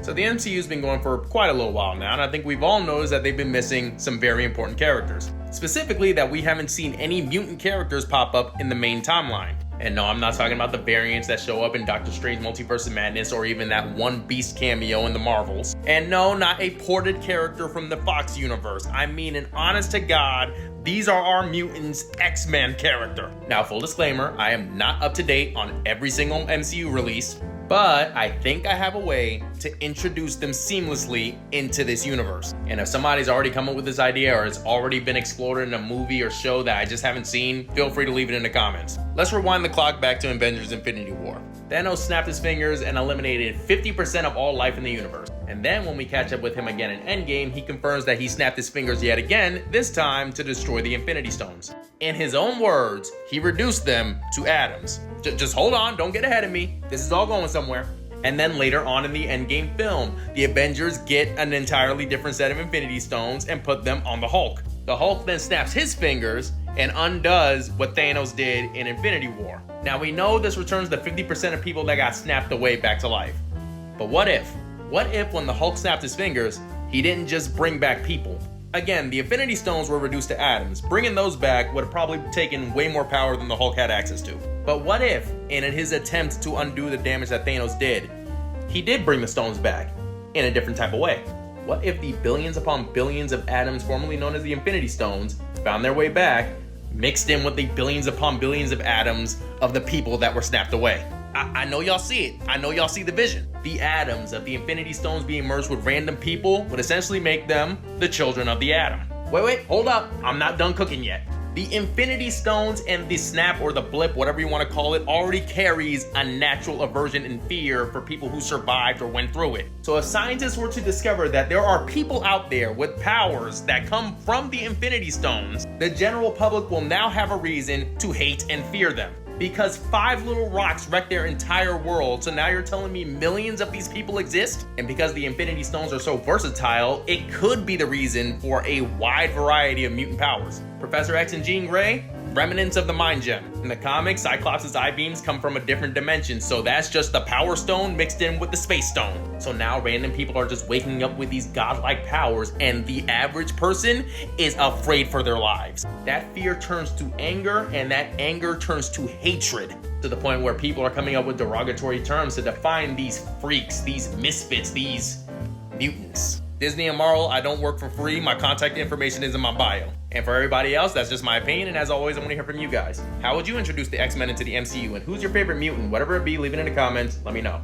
So the MCU's been going for quite a little while now, and I think we've all noticed that they've been missing some very important characters. Specifically, that we haven't seen any mutant characters pop up in the main timeline. And no, I'm not talking about the variants that show up in Doctor Strange Multiverse of Madness or even that one Beast cameo in the Marvels. And no, not a ported character from the Fox universe. I mean an honest to God, these are our mutants X-Men character. Now, full disclaimer, I am not up to date on every single MCU release, but I think I have a way to introduce them seamlessly into this universe. And if somebody's already come up with this idea or it's already been explored in a movie or show that I just haven't seen, feel free to leave it in the comments. Let's rewind the clock back to Avengers Infinity War. Thanos snapped his fingers and eliminated 50% of all life in the universe. And then when we catch up with him again in Endgame, he confirms that he snapped his fingers yet again, this time to destroy the Infinity Stones. In his own words, he reduced them to atoms. Just hold on, don't get ahead of me. This is all going somewhere. And then later on in the Endgame film, the Avengers get an entirely different set of Infinity Stones and put them on the Hulk. The Hulk then snaps his fingers and undoes what Thanos did in Infinity War. Now we know this returns the 50% of people that got snapped away back to life. But what if? What if when the Hulk snapped his fingers, he didn't just bring back people? Again, the Infinity Stones were reduced to atoms. Bringing those back would have probably taken way more power than the Hulk had access to. But what if, in his attempt to undo the damage that Thanos did, he did bring the stones back in a different type of way? What if the billions upon billions of atoms formerly known as the Infinity Stones found their way back, mixed in with the billions upon billions of atoms of the people that were snapped away? I know y'all see it. I know y'all see the vision. The atoms of the Infinity Stones being merged with random people would essentially make them the children of the atom. Wait, hold up. I'm not done cooking yet. The Infinity Stones and the snap or the blip, whatever you want to call it, already carries a natural aversion and fear for people who survived or went through it. So if scientists were to discover that there are people out there with powers that come from the Infinity Stones, the general public will now have a reason to hate and fear them. Because 5 little rocks wrecked their entire world, so now you're telling me millions of these people exist? And because the Infinity Stones are so versatile, it could be the reason for a wide variety of mutant powers. Professor X and Jean Grey, remnants of the Mind Gem. In the comics, Cyclops' eye beams come from a different dimension, so that's just the Power Stone mixed in with the Space Stone. So now random people are just waking up with these godlike powers, and the average person is afraid for their lives. That fear turns to anger, and that anger turns to hatred, to the point where people are coming up with derogatory terms to define these freaks, these misfits, these mutants. Disney and Marvel, I don't work for free. My contact information is in my bio. And for everybody else, that's just my opinion, and as always, I want to hear from you guys. How would you introduce the X-Men into the MCU, and who's your favorite mutant? Whatever it be, leave it in the comments, let me know.